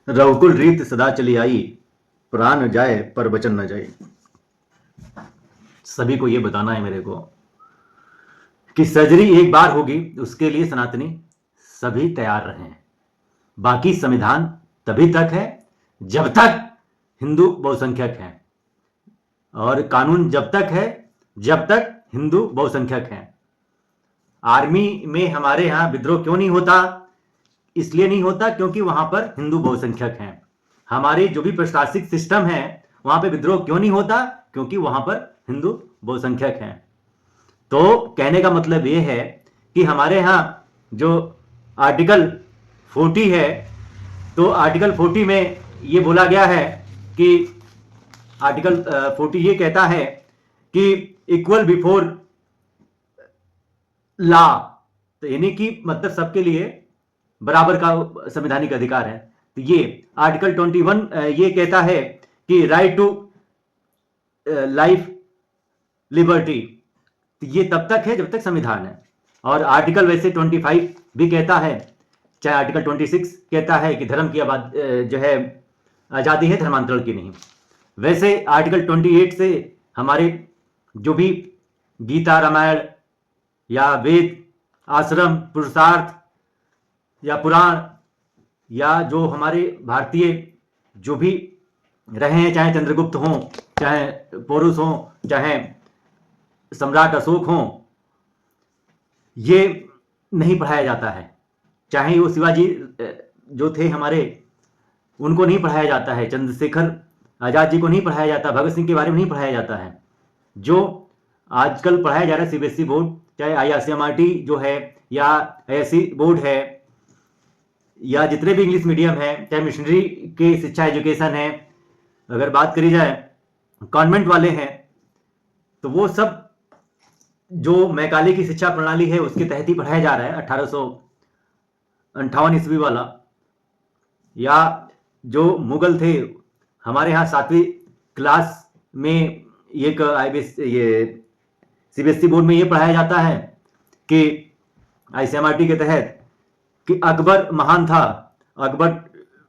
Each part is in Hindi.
रघुकुल रीत सदा चली आई, प्राण जाए पर वचन न जाए। सभी को ये बताना है मेरे को कि सर्जरी एक बार होगी, उसके लिए सनातनी सभी तैयार रहें। बाकी संविधान तभी तक है जब तक हिंदू बहुसंख्यक हैं, और कानून जब तक है जब तक हिंदू बहुसंख्यक हैं। आर्मी में हमारे यहां विद्रोह क्यों नहीं होता? इसलिए नहीं होता क्योंकि वहां पर हिंदू बहुसंख्यक हैं। हमारे जो भी प्रशासनिक सिस्टम है वहां पे विद्रोह क्यों नहीं होता? क्योंकि वहां पर हिंदू बहुसंख्यक हैं। तो कहने का मतलब यह है कि हमारे यहां जो आर्टिकल 40 है, तो आर्टिकल 40 में ये बोला गया है कि आर्टिकल 40 ये कहता है कि इक्वल बिफोर लॉ, तो यानी कि मतलब सबके लिए बराबर का संवैधानिक अधिकार है। तो ये आर्टिकल 21 ये कहता है कि राइट टू लाइफ लिबर्टी, तो ये तब तक है जब तक संविधान है। और आर्टिकल वैसे 25 भी कहता है, चाहे आर्टिकल 26 कहता है कि धर्म की जो है आजादी है, धर्मांतरण की नहीं। वैसे आर्टिकल 28 से हमारे जो भी गीता, रामायण या वेद, आश्रम, पुरुषार्थ या पुराण, या जो हमारे भारतीय जो भी रहे हैं, चाहे चंद्रगुप्त हों, चाहे पौरुष हों, चाहे सम्राट अशोक हों, ये नहीं पढ़ाया जाता है। चाहे वो शिवाजी जो थे हमारे, उनको नहीं पढ़ाया जाता है, चंद्रशेखर आजाद जी को नहीं पढ़ाया जाता, भगत सिंह के बारे में नहीं पढ़ाया जाता है। जो आजकल पढ़ाया जा रहा है सीबीएसई बोर्ड, चाहे आईआरसीएमआरटी जो है, या आईएससी बोर्ड है, या जितने भी इंग्लिश मीडियम है, चाहे मिशनरी के शिक्षा एजुकेशन है, अगर बात करी जाए कॉन्वेंट वाले हैं, तो वो सब जो मैकाले की शिक्षा प्रणाली है उसके तहत ही पढ़ाया जा रहा है, 1858 ईस्वी वाला। या जो मुगल थे, हमारे यहाँ 7वीं क्लास में एक ये सीबीएसई बोर्ड में ये पढ़ाया जाता है कि आईसीएमआरटी के तहत कि अकबर महान था। अकबर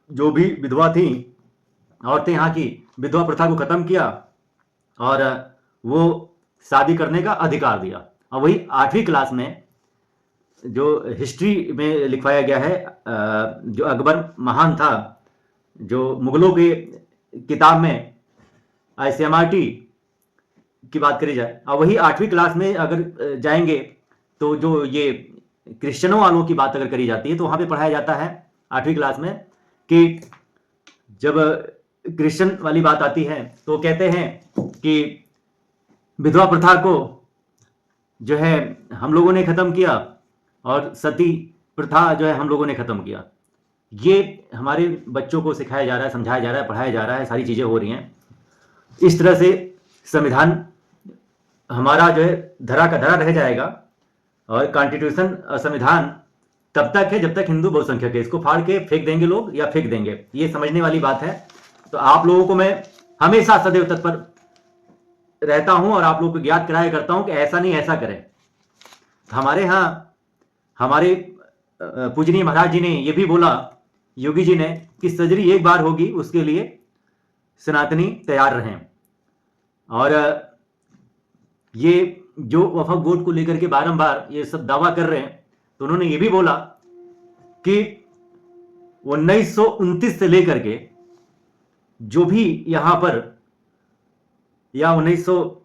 जो भी विधवा थी औरतें, यहाँ की विधवा प्रथा को खत्म किया और वो शादी करने का अधिकार दिया। और वही 8वीं क्लास में जो हिस्ट्री में लिखवाया गया है, जो अकबर महान था, जो मुगलों के किताब में आईसीएमआरटी की बात करी जाए, और वही 8वीं क्लास में अगर जाएंगे तो जो ये क्रिश्चियनों वालों की बात अगर करी जाती है तो वहां पे पढ़ाया जाता है 8वीं क्लास में कि जब क्रिश्चियन वाली बात आती है तो कहते हैं कि विधवा प्रथा को जो है हम लोगों ने खत्म किया और सती प्रथा जो है हम लोगों ने खत्म किया। ये हमारे बच्चों को सिखाया जा रहा है, समझाया जा रहा है, पढ़ाया जा रहा है, सारी चीजें हो रही हैं। इस तरह से संविधान हमारा जो है धरा का धरा रह जाएगा, और कॉन्स्टिट्यूशन संविधान तब तक है जब तक हिंदू बहुसंख्यक है। इसको फाड़ के फेंक देंगे लोग या फेंक देंगे, ये समझने वाली बात है। तो आप लोगों को मैं हमेशा सदैव तत्पर रहता हूं और आप लोगों को ज्ञात कराया करता हूं कि ऐसा नहीं ऐसा करें। हमारे यहाँ हमारे पूजनीय महाराज जी ने यह भी बोला, योगी जी ने, कि सर्जरी एक बार होगी, उसके लिए सनातनी तैयार रहें। और ये जो वफा बोर्ड को लेकर के बारंबार ये सब दावा कर रहे हैं, तो उन्होंने ये भी बोला कि 1929 से लेकर के जो भी यहां पर, या 1900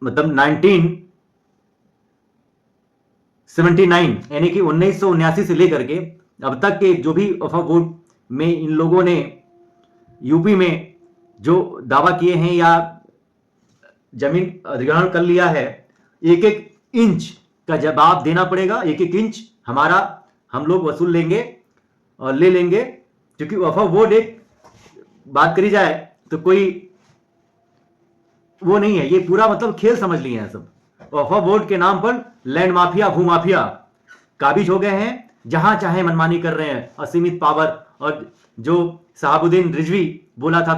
मतलब 1979 यानी कि 1979 से लेकर के अब तक के जो भी वफा बोर्ड में इन लोगों ने यूपी में जो दावा किए हैं या जमीन अधिग्रहण कर लिया है, एक एक इंच का जवाब देना पड़ेगा। एक एक इंच हमारा हम लोग वसूल लेंगे और ले लेंगे, क्योंकि वफा बोर्ड एक बात करी जाए तो कोई वो नहीं है, ये पूरा मतलब खेल समझ लिए हैं सब। वफा बोर्ड के नाम पर लैंड माफिया, भू माफिया काबिज हो गए हैं, जहां चाहे मनमानी कर रहे हैं, असीमित पावर। और जो शहाबुद्दीन रिजवी बोला था,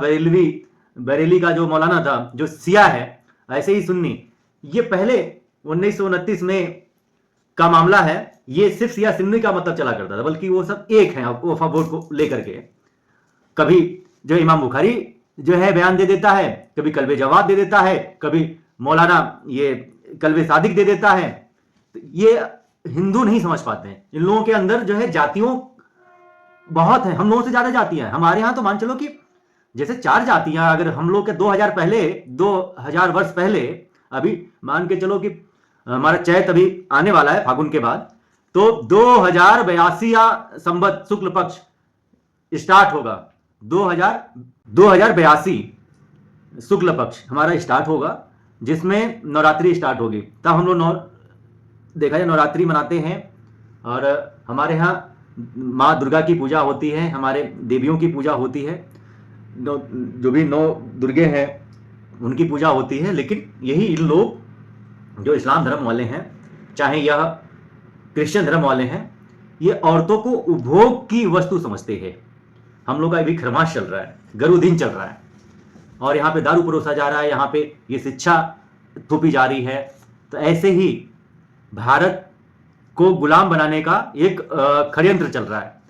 बरेली का जो मौलाना था, जो सिया है, ऐसे ही सुन्नी, ये पहले 1929 में का मामला है, ये सिर्फ सिया सिंधी का मतलब चला करता था, बल्कि वो सब एक है वफा बोर्ड को लेकर के। कभी जो इमाम बुखारी जो है बयान दे देता है, कभी कल्बे जवाद दे देता है, कभी मौलाना ये कल्बे सादिक दे देता है। तो ये हिंदू नहीं समझ पाते हैं। इन लोगों के अंदर जो है जातियों बहुत है, हम लोगों से ज्यादा जातियां हैं। हमारे यहां तो मान चलो कि जैसे 4 जातियां, अगर हम लोग के 2000 वर्ष पहले, अभी मान के चलो कि हमारा चैत अभी आने वाला है फागुन के बाद, तो 2082 या संवत शुक्ल पक्ष स्टार्ट होगा। 2082 शुक्ल पक्ष हमारा स्टार्ट होगा, जिसमें नवरात्रि स्टार्ट होगी। तब हम लोग देखा जाए नवरात्रि मनाते हैं, और हमारे यहाँ माँ दुर्गा की पूजा होती है, हमारे देवियों की पूजा होती है, जो भी 9 दुर्गे हैं उनकी पूजा होती है। लेकिन यही इन लोग जो इस्लाम धर्म वाले हैं, चाहे यह क्रिश्चियन धर्म वाले हैं, ये औरतों को उपभोग की वस्तु समझते हैं। हम लोग का अभी खरमास चल रहा है, गरुदीन चल रहा है, और यहाँ पे दारू परोसा जा रहा है, यहाँ पे ये शिक्षा थोपी जा रही है। तो ऐसे ही भारत को गुलाम बनाने का एक षड्यंत्र चल रहा है।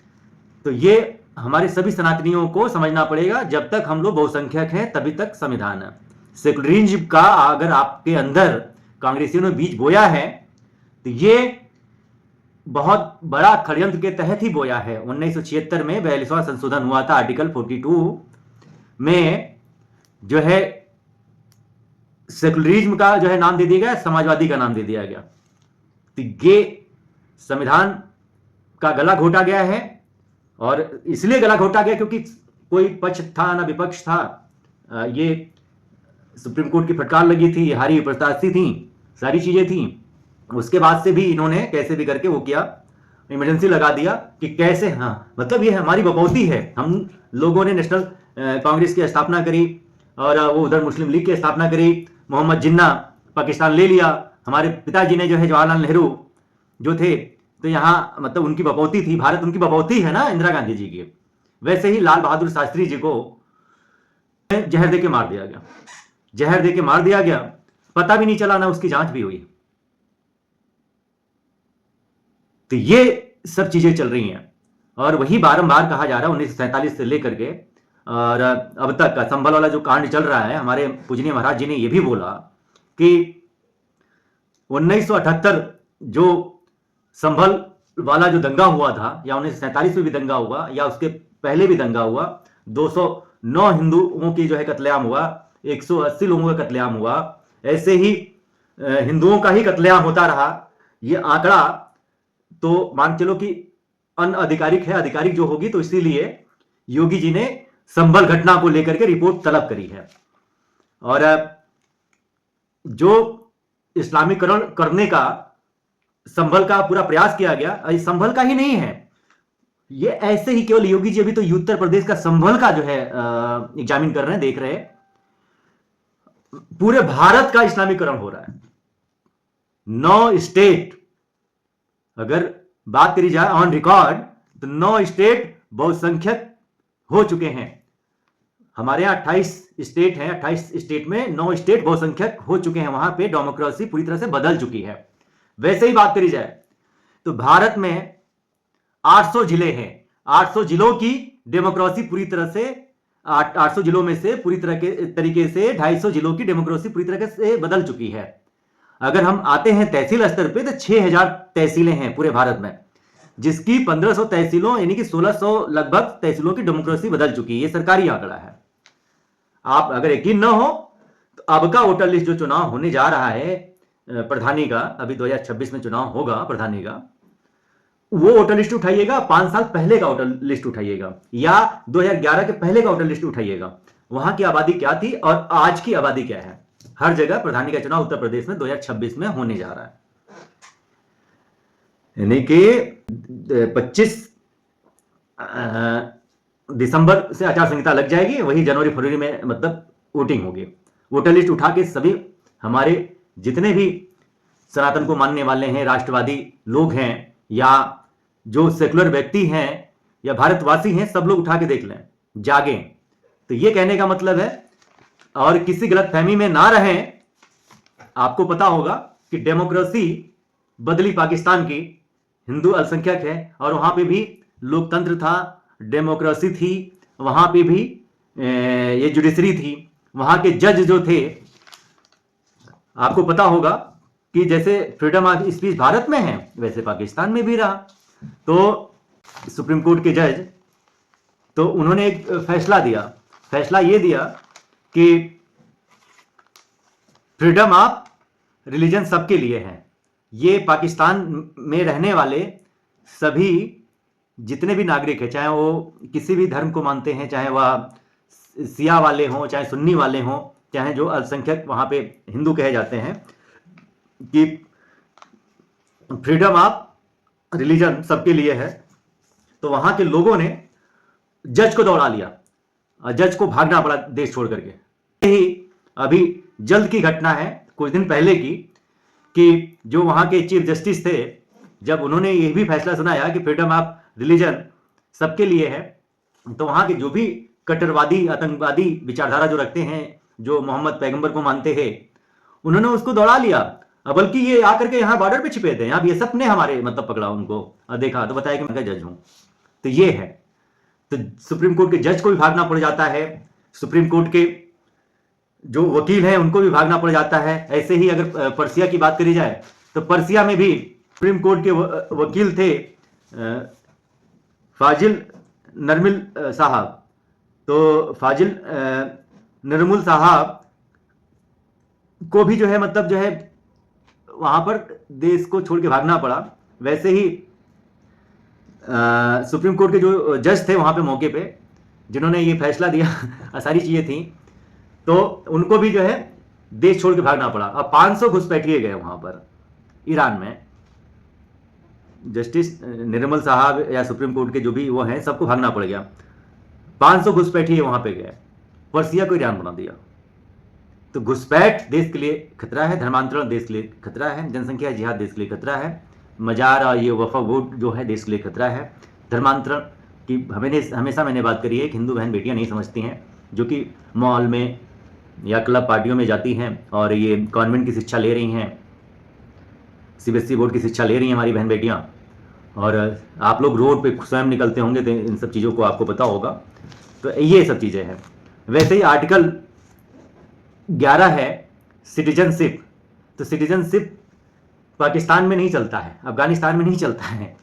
तो ये हमारे सभी सनातनियों को समझना पड़ेगा। जब तक हम लोग बहुसंख्यक हैं तभी तक संविधान है। सेकुलरिज्म का अगर आपके अंदर कांग्रेसियों ने बीज बोया है, तो ये बहुत बड़ा षड्यंत्र के तहत ही बोया है। 1976 में 42वां संशोधन हुआ था, आर्टिकल 42 में जो है सेकुलरिज्म का जो है नाम दे दिया गया, समाजवादी का नाम दे दिया गया। तो ये संविधान का गला घोटा गया है, और इसलिए गला घोटा गया क्योंकि कोई पक्ष था ना विपक्ष था। ये सुप्रीम कोर्ट की फटकार लगी थी, हारी प्रत्याशी थी, सारी चीजें थी। उसके बाद से भी इन्होंने कैसे भी करके वो किया, इमरजेंसी लगा दिया कि कैसे, हाँ मतलब ये हमारी बकौती है। हम लोगों ने नेशनल कांग्रेस की स्थापना करी, और वो उधर मुस्लिम लीग की स्थापना करी, मोहम्मद जिन्ना पाकिस्तान ले लिया, हमारे पिताजी ने जो है जवाहरलाल नेहरू जो थे, तो यहाँ मतलब उनकी बकौती थी, भारत उनकी बकौती है ना इंदिरा गांधी जी की। वैसे ही लाल बहादुर शास्त्री जी को जहर दे के मार दिया गया, जहर दे के मार दिया गया, पता भी नहीं चला, ना उसकी जांच भी हुई। तो ये सब चीजें चल रही हैं, और वही बारंबार कहा जा रहा है 1947 से लेकर के और अब तक का संभल वाला जो कांड चल रहा है। हमारे पूजनीय महाराज जी ने यह भी बोला कि 1978 जो संभल वाला जो दंगा हुआ था, या 1947 में भी दंगा हुआ, या उसके पहले भी दंगा हुआ, 209 हिंदुओं की जो है कत्लेआम हुआ, 180 लोगों का कत्लेआम हुआ। ऐसे ही हिंदुओं का ही कत्लेआम होता रहा। ये आंकड़ा तो मान चलो कि अनआधिकारिक है, आधिकारिक जो होगी तो इसीलिए योगी जी ने संभल घटना को लेकर के रिपोर्ट तलब करी है। और जो इस्लामीकरण करने का संभल का पूरा प्रयास किया गया, संभल का ही नहीं है ये, ऐसे ही केवल योगी जी अभी तो उत्तर प्रदेश का संभल का जो है एग्जामिन कर रहे हैं, देख रहे हैं। पूरे भारत का इस्लामीकरण हो रहा है। 9 स्टेट, अगर बात करी जाए ऑन रिकॉर्ड, तो 9 स्टेट बहुसंख्यक हो चुके हैं। हमारे यहां 28 स्टेट हैं, 28 स्टेट में 9 स्टेट बहुसंख्यक हो चुके हैं। वहां पे डेमोक्रेसी पूरी तरह से बदल चुकी है। वैसे ही बात करी जाए तो भारत में 800 जिले हैं। 800 जिलों की डेमोक्रेसी पूरी तरह से 800 जिलों में से पूरी तरह के तरीके से 250 जिलों की डेमोक्रेसी पूरी तरह से बदल चुकी है। अगर हम आते हैं तहसील स्तर पे तो 6000 तहसीलें हैं पूरे भारत में, जिसकी 1500 तहसीलों यानी कि 1600 लगभग तहसीलों की डेमोक्रेसी बदल चुकी है। ये सरकारी आंकड़ा है। आप अगर यकीन न हो तो अब का वोटर लिस्ट जो चुनाव होने जा रहा है प्रधानी का, अभी 2026 में चुनाव होगा प्रधानी का, वो वोटर लिस्ट उठाइएगा, 5 साल पहले का वोटर लिस्ट उठाइएगा, या 2011 के पहले का वोटर लिस्ट उठाइएगा। वहां की आबादी क्या थी और आज की आबादी क्या है। हर जगह प्रधानी का चुनाव उत्तर प्रदेश में 2026 में होने जा रहा है। यानी कि 25 दिसंबर से आचार संहिता लग जाएगी, वही जनवरी फरवरी में मतलब वोटिंग होगी। वोटर लिस्ट उठा के सभी हमारे जितने भी सनातन को मानने वाले हैं, राष्ट्रवादी लोग हैं, या जो सेकुलर व्यक्ति हैं या भारतवासी हैं, सब लोग उठा के देख लें, जागें। तो ये कहने का मतलब है, और किसी गलत फहमी में ना रहें। आपको पता होगा कि डेमोक्रेसी बदली पाकिस्तान की, हिंदू अल्पसंख्यक है और वहां पे भी लोकतंत्र था, डेमोक्रेसी थी, वहां पे भी ये जुडिशरी थी, वहां के जज जो थे, आपको पता होगा कि जैसे फ्रीडम ऑफ स्पीच भारत में है वैसे पाकिस्तान में भी रहा। तो सुप्रीम कोर्ट के जज, तो उन्होंने एक फैसला दिया, फैसला ये दिया कि फ्रीडम ऑफ रिलीजन सबके लिए है। ये पाकिस्तान में रहने वाले सभी जितने भी नागरिक हैं, चाहे वो किसी भी धर्म को मानते हैं, चाहे वह सिया वाले हों, चाहे सुन्नी वाले हों, चाहे जो अल्पसंख्यक वहां पे हिंदू कहे जाते हैं, कि फ्रीडम ऑफ रिलीजन सबके लिए है। तो वहां के लोगों ने जज को दौड़ा लिया और जज को भागना पड़ा देश छोड़ करके। यही अभी जल्द की घटना है, कुछ दिन पहले की, कि जो वहां के चीफ जस्टिस थे, जब उन्होंने यह भी फैसला सुनाया कि फ्रीडम ऑफ रिलीजन सबके लिए है, तो वहां के जो भी कट्टरवादी आतंकवादी विचारधारा जो रखते हैं, जो मोहम्मद पैगंबर को मानते हैं, उन्होंने उसको दौड़ा लिया। बल्कि ये आकर के यहाँ बॉर्डर पे छिपे थे, यहाँ बीएसएफ ने हमारे मतलब पकड़ा उनको और देखा तो बताया कि मैं जज हूं। तो ये है, तो सुप्रीम कोर्ट के जज को भी भागना पड़ जाता है, सुप्रीम कोर्ट के जो वकील हैं उनको भी भागना पड़ जाता है। ऐसे ही अगर पर्सिया की बात करी जाए तो पर्सिया में भी सुप्रीम कोर्ट के वकील थे फाजिल नरमिल साहब। तो फाजिल नरमुल साहब को भी जो है मतलब जो है वहां पर देश को छोड़ के भागना पड़ा। वैसे ही सुप्रीम कोर्ट के जो जज थे वहां पे मौके पे, जिन्होंने ये फैसला दिया सारी चीजें थी, तो उनको भी जो है देश छोड़ के भागना पड़ा। अब 500 घुसपैठिए गए वहां पर ईरान में, जस्टिस निर्मल साहब या सुप्रीम कोर्ट के जो भी वो हैं, सबको भागना पड़ गया। 500 घुसपैठिए वहां पे गए, पर्सिया को ईरान बना दिया। तो घुसपैठ देश के लिए खतरा है, धर्मांतरण देश के लिए खतरा है, जनसंख्या जिहाद देश के लिए खतरा है, मजार और ये वफा वोट जो है देश के लिए खतरा है। धर्मांतरण की हमेशा मैंने बात करी है कि हिंदू बहन बेटियां नहीं समझती हैं, जो कि मॉल में या क्लब पार्टियों में जाती हैं और ये कॉन्वेंट की शिक्षा ले रही हैं, सीबीएसई बोर्ड की शिक्षा ले रही हैं हमारी बहन बेटियां। और आप लोग रोड पे स्वयं निकलते होंगे तो इन सब चीज़ों को आपको पता होगा। तो ये सब चीज़ें हैं। वैसे ही आर्टिकल 11 है सिटीजनशिप। तो सिटीजनशिप पाकिस्तान में नहीं चलता है, अफगानिस्तान में नहीं चलता है।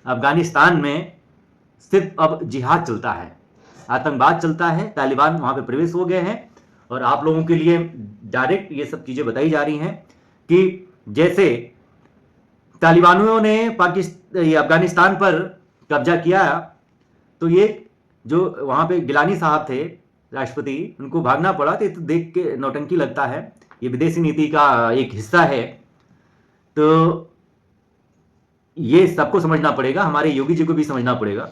अफगानिस्तान में सिर्फ अब जिहाद चलता है, आतंकवाद चलता है, तालिबान वहां पे प्रवेश हो गए हैं। और आप लोगों के लिए डायरेक्ट ये सब चीजें बताई जा रही हैं कि जैसे तालिबानियों ने अफगानिस्तान पर कब्जा किया, तो ये जो वहां पे गिलानी साहब थे राष्ट्रपति, उनको भागना पड़ा। तो देख के नौटंकी लगता है, ये विदेशी नीति का एक हिस्सा है। तो ये सबको समझना पड़ेगा, हमारे योगी जी को भी समझना पड़ेगा।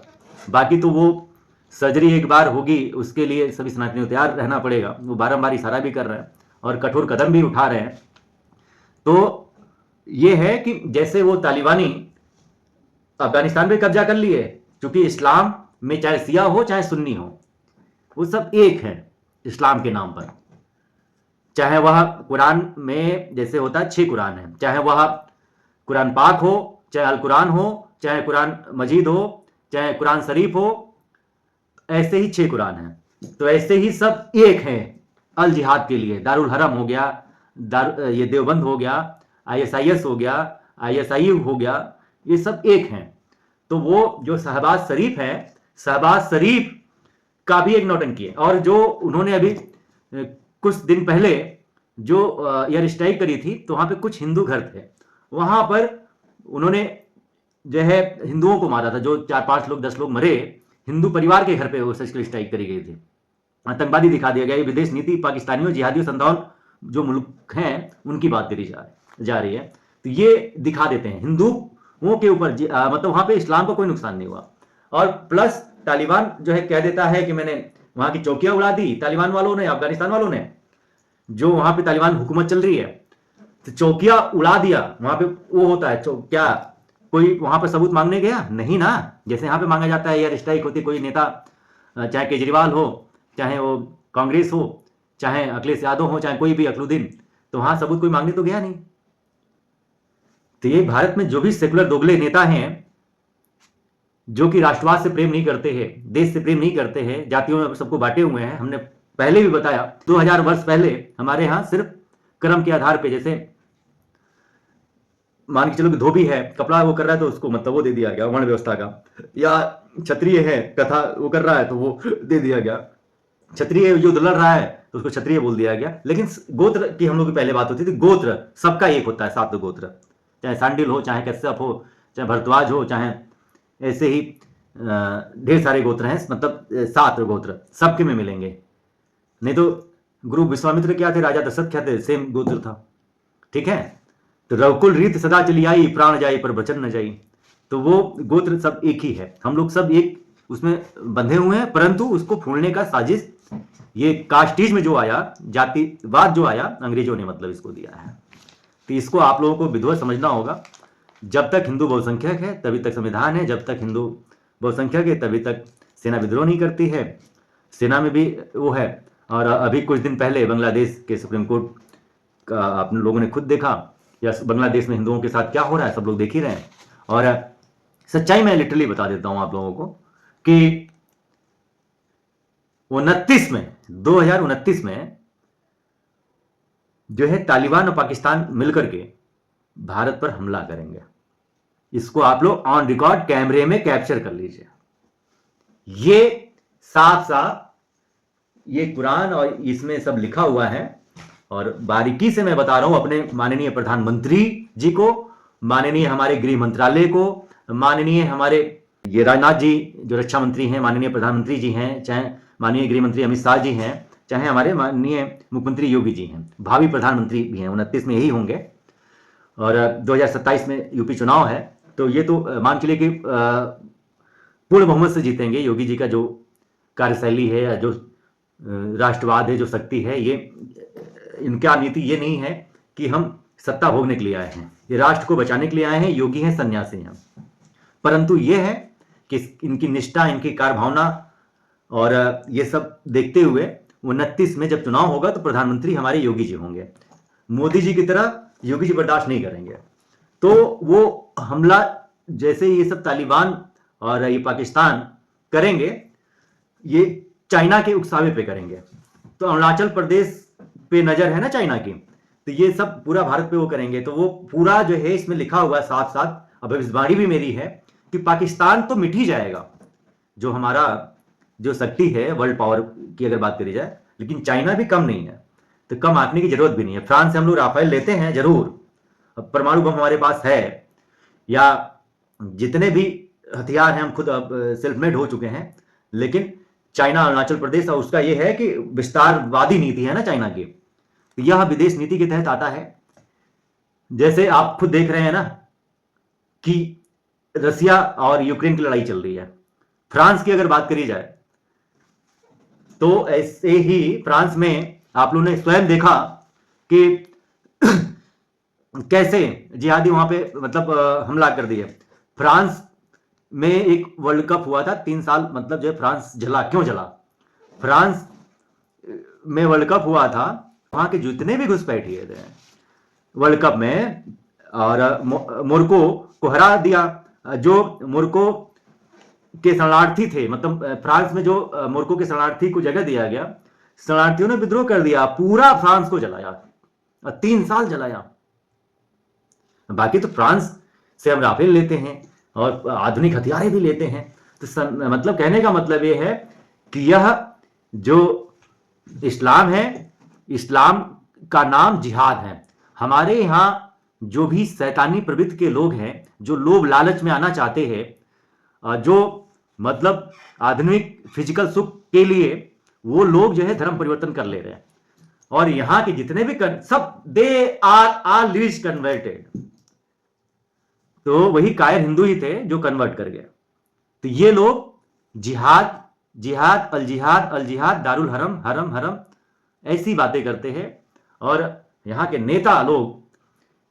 बाकी तो वो सर्जरी एक बार होगी, उसके लिए सभी सनातनियों तैयार रहना पड़ेगा। वो बारंबार इशारा भी कर रहे हैं और कठोर कदम भी उठा रहे हैं। तो ये है कि जैसे वो तालिबानी अफगानिस्तान पे कब्जा कर लिए, क्योंकि इस्लाम में चाहे सिया हो चाहे सुन्नी हो, वो सब एक है इस्लाम के नाम पर। चाहे वह कुरान में जैसे होता है 6 कुरान है, चाहे वह कुरान पाक हो, चाहे अल कुरान हो, चाहे कुरान मजीद हो, चाहे कुरान शरीफ हो, ऐसे ही 6 कुरान हैं। तो ऐसे ही सब एक हैं अल जिहाद के लिए। दारुल हरम हो गया, ये देवबंद हो गया, ISIS हो गया, ISI हो गया, ये सब एक हैं। तो वो जो शहबाज शरीफ है, शहबाज शरीफ का भी एक नौटंकी है। और जो उन्होंने अभी कुछ दिन पहले जो एयर स्ट्राइक करी थी, तो वहां पे कुछ हिंदू घर थे, वहां पर उन्होंने जो है हिंदुओं को मारा था। जो 4-5 लोग 10 लोग मरे, हिंदू परिवार के घर पे वो सर्जिकल स्ट्राइक करी गई थी, आतंकवादी दिखा दिया गया। विदेश नीति पाकिस्तानियों, जिहादियों, संतान जो मुल्क हैं उनकी बात करी जा रही है। तो ये दिखा देते हैं हिंदुओं के ऊपर मतलब वहां पे इस्लाम का कोई नुकसान नहीं हुआ। और प्लस तालिबान जो है कह देता है कि मैंने वहां की चौकियां उड़ा दी, तालिबान वालों ने, अफगानिस्तान वालों ने, जो वहां पे तालिबान हुकूमत चल रही है, तो चौकियां उड़ा दिया। वहां पे वो होता है क्या कोई वहां पर सबूत मांगने गया? नहीं ना। जैसे यहाँ पे मांगा जाता है, एयर स्ट्राइक होती, कोई नेता, चाहे केजरीवाल हो, चाहे वो कांग्रेस हो, चाहे अखिलेश यादव हो, चाहे कोई भी अकलुद्दीन, तो वहां सबूत कोई मांगने तो गया नहीं। तो ये भारत में जो भी सेकुलर दोगले नेता हैं, जो कि राष्ट्रवाद से प्रेम नहीं करते हैं, देश से प्रेम नहीं करते हैं, जातियों में सबको बांटे हुए हैं, हमने पहले भी बताया 2000 वर्ष पहले हमारे यहां सिर्फ कर्म के आधार पे, जैसे मान के चलो कि धोबी है, कपड़ा वो कर रहा है तो उसको मतलब वो दे दिया गया वर्ण व्यवस्था का, या क्षत्रिय है कथा वो कर रहा है तो वो दे दिया गया, क्षत्रिय जो लड़ रहा है तो उसको क्षत्रिय बोल दिया गया। लेकिन गोत्र की हम लोग की पहले बात होती थी, गोत्र सबका एक होता है, 7 गोत्र, चाहे सांडिल हो, चाहे कश्यप हो, चाहे भरद्वाज हो, चाहे ऐसे ही ढेर सारे गोत्र हैं, मतलब 7 गोत्र सबके में मिलेंगे। नहीं तो गुरु विश्वामित्र क्या थे, राजा दशरथ क्या थे, सेम गोत्र था, ठीक है। तो रघुकुल रीत सदा चली आई, प्राण जाई पर वचन न जाई, तो वो गोत्र सब एक ही है, हम लोग सब एक उसमें बंधे हुए हैं, परंतु उसको फोड़ने का साजिश ये कास्टिज में जो आया, जातिवाद जो आया, अंग्रेजों ने मतलब इसको दिया है। तो इसको आप लोगों को विधिवत समझना होगा। जब तक हिंदू बहुसंख्यक है तभी तक संविधान है, जब तक हिंदू बहुसंख्यक है तभी तक सेना विद्रोह नहीं करती है, सेना में भी वो है। और अभी कुछ दिन पहले बांग्लादेश के सुप्रीम कोर्ट का आप लोगों ने खुद देखा, या बांग्लादेश में हिंदुओं के साथ क्या हो रहा है सब लोग देख ही रहे हैं। और सच्चाई मैं लिटरली बता देता हूं आप लोगों को कि 2029 में जो है तालिबान और पाकिस्तान मिलकर के भारत पर हमला करेंगे। इसको आप लोग ऑन रिकॉर्ड कैमरे में कैप्चर कर लीजिए। ये साफ साफ ये कुरान और इसमें सब लिखा हुआ है, और बारीकी से मैं बता रहा हूं अपने माननीय प्रधानमंत्री जी को, माननीय हमारे गृह मंत्रालय को, माननीय हमारे ये राजनाथ जी जो रक्षा मंत्री हैं, माननीय प्रधानमंत्री जी हैं, चाहे माननीय गृह मंत्री अमित शाह जी हैं, चाहे हमारे माननीय मुख्यमंत्री योगी जी हैं, भावी प्रधानमंत्री भी हैं, 29 में यही होंगे, और 2027 में यूपी चुनाव है। तो ये तो मान के लिए कि पूर्ण बहुमत से जीतेंगे। योगी जी का जो कार्यशैली है, या जो राष्ट्रवाद है, जो शक्ति है, ये इनका नीति ये नहीं है कि हम सत्ता भोगने के लिए आए हैं, ये राष्ट्र को बचाने के लिए आए हैं। योगी हैं, सन्यासी हैं, परंतु ये है कि इनकी निष्ठा, इनकी कार्य भावना और ये सब देखते हुए 29 में जब चुनाव होगा तो प्रधानमंत्री हमारे योगी जी होंगे। मोदी जी की तरह योगी जी बर्दाश्त नहीं करेंगे। तो वो हमला जैसे ये सब तालिबान और ये पाकिस्तान करेंगे, ये चाइना के उकसावे पे करेंगे। तो अरुणाचल प्रदेश पे नजर है ना चाइना की, तो ये सब पूरा भारत पे वो करेंगे। तो वो पूरा जो है इसमें लिखा हुआ साथ साथ, अब भविष्यवाणी भी मेरी है कि पाकिस्तान तो मिट ही जाएगा, जो हमारा जो शक्ति है वर्ल्ड पावर की अगर बात करी जाए, लेकिन चाइना भी कम नहीं है, तो कम आंकने की जरूरत भी नहीं है। फ्रांस से हम लोग राफेल लेते हैं जरूर, परमाणु बम हमारे पास है, या जितने भी हथियार हैं हम खुद सेल्फ मेड हो चुके हैं, लेकिन चाइना अरुणाचल प्रदेश और उसका यह है कि विस्तारवादी नीति है ना चाइना की, तो यह विदेश नीति के तहत आता है। जैसे आप खुद देख रहे हैं ना कि रसिया और यूक्रेन की लड़ाई चल रही है। फ्रांस की अगर बात करी जाए तो ऐसे ही फ्रांस में आप लोगों ने स्वयं देखा कि कैसे जिहादी वहां पे मतलब हमला कर दिए। फ्रांस में एक वर्ल्ड कप हुआ था 3 साल, मतलब जो है फ्रांस जला, क्यों जला? फ्रांस में वर्ल्ड कप हुआ था, वहां के जितने भी घुसपैठिए थे वर्ल्ड कप में, और मोरक्को को हरा दिया। जो मोरक्को के शरणार्थी थे, मतलब फ्रांस में जो मोरक्को के शरणार्थी को जगह दिया गया, शरणार्थियों ने विद्रोह कर दिया, पूरा फ्रांस को जलाया, 3 साल जलाया। बाकी तो फ्रांस से हम राफेल लेते हैं और आधुनिक हथियारें भी लेते हैं। तो मतलब कहने का मतलब यह है कि यह जो इस्लाम है, इस्लाम का नाम जिहाद है। हमारे यहां जो भी शैतानी प्रवृत्ति के लोग हैं, जो लोभ लालच में आना चाहते हैं, जो मतलब आधुनिक फिजिकल सुख के लिए वो लोग जो है धर्म परिवर्तन कर ले रहे हैं, और यहां के जितने भी सब they are all lease converted, तो वही कायर हिंदू ही थे जो कन्वर्ट कर गए। तो ये लोग जिहाद जिहाद अल जिहाद अल जिहाद दारुल हरम हरम हरम ऐसी बातें करते हैं, और यहां के नेता लोग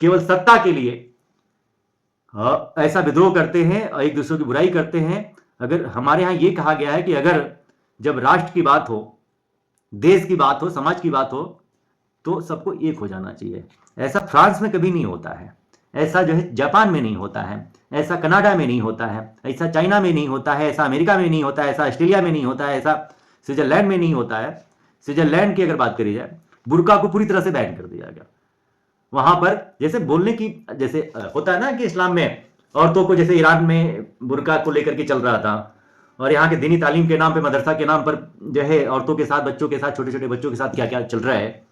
केवल सत्ता के लिए ऐसा विद्रोह करते हैं और एक दूसरे की बुराई करते हैं। अगर हमारे यहां यह कहा गया है कि अगर जब राष्ट्र की बात हो, देश की बात हो, समाज की बात हो, तो सबको एक हो जाना चाहिए। ऐसा फ्रांस में कभी नहीं होता है, ऐसा जो है जापान में नहीं होता है, ऐसा कनाडा में नहीं होता है, ऐसा चाइना में नहीं होता है, ऐसा अमेरिका में नहीं होता है, ऐसा ऑस्ट्रेलिया में नहीं होता है, ऐसा स्विट्जरलैंड में नहीं होता है। स्विट्जरलैंड की अगर बात करी जाए, बुर्का को पूरी तरह से बैन कर दिया गया। वहां पर जैसे बोलने की, जैसे होता है ना कि इस्लाम में औरतों को, जैसे ईरान में बुर्का को लेकर के चल रहा था, और यहाँ के दीनी तालीम के नाम पे, मदरसा के नाम पर जो है औरतों के साथ, बच्चों के साथ, छोटे छोटे बच्चों के साथ क्या क्या चल रहा है।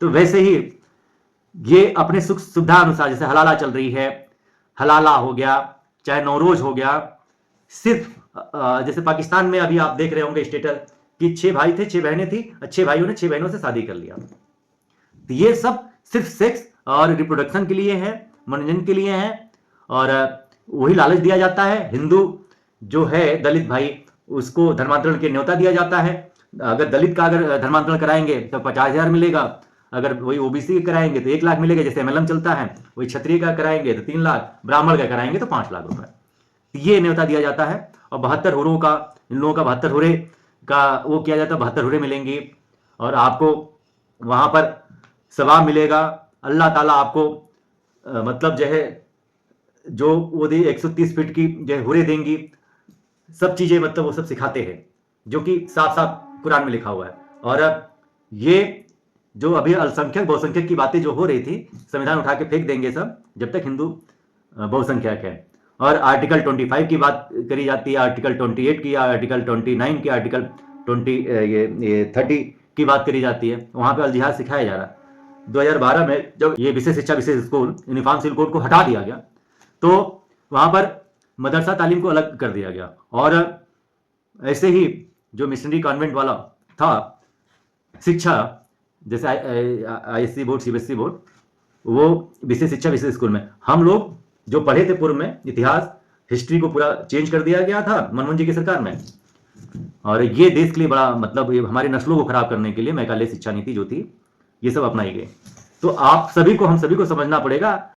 तो वैसे ही ये अपने सुख सुविधा अनुसार, जैसे हलाला चल रही है, हलाला हो गया, चाहे नौरोज हो गया, सिर्फ जैसे पाकिस्तान में अभी आप देख रहे होंगे स्टेटस कि 6 भाई थे, 6 बहनें थी, 6 भाइयों ने 6 बहनों से शादी कर लिया। तो ये सब सिर्फ सेक्स और रिप्रोडक्शन के लिए है, मनोरंजन के लिए है, और वही लालच दिया जाता है। हिंदू जो है दलित भाई, उसको धर्मांतरण के न्योता दिया जाता है। अगर दलित का अगर धर्मांतरण कराएंगे तो 50,000 मिलेगा, अगर वही ओबीसी कराएंगे तो 1 लाख मिलेगा, जैसे एमएलएम चलता है। वही क्षत्रिय का कराएंगे तो 3 लाख, ब्राह्मण का कराएंगे तो 5 लाख रुपए, ये न्योता दिया जाता है। और 72 हुरों का, इन लोगों का 72 हुरे का वो किया जाता है, 72 हुरे मिलेंगी, और आपको वहां पर सवाब मिलेगा। अल्लाह ताला आपको मतलब जो है, जो वो दे 130 फीट की जो हुरे देंगी, सब चीजें मतलब वो सब सिखाते हैं, जो कि साफ साफ कुरान में लिखा हुआ है। और ये जो अभी अल्पसंख्यक बहुसंख्यक की बातें जो हो रही थी, संविधान उठा के फेंक देंगे सब, जब तक हिंदू बहुसंख्यक है। और आर्टिकल 25 की बात करी जाती है, आर्टिकल 28 की, आर्टिकल 29 की, आर्टिकल 30 की बात करी जाती है। वहां पे अल जिहाद सिखाया जा रहा है। 2012 में जब ये विशेष शिक्षा विशेष स्कूल, यूनिफॉर्म सिविल कोड को हटा दिया गया, तो वहां पर मदरसा तालीम को अलग कर दिया गया। और ऐसे ही जो मिशनरी कॉन्वेंट वाला था शिक्षा, जैसे आईएससी बोर्ड, सीबीएसई बोर्ड, वो विशेष शिक्षा विशेष स्कूल में हम लोग जो पढ़े थे, पूर्व में इतिहास, हिस्ट्री को पूरा चेंज कर दिया गया था मनमोहन जी की सरकार में। और ये देश के लिए बड़ा मतलब, ये हमारी नस्लों को खराब करने के लिए मैकाले शिक्षा नीति जो थी, ये सब अपनाई गई। तो आप सभी को, हम सभी को समझना पड़ेगा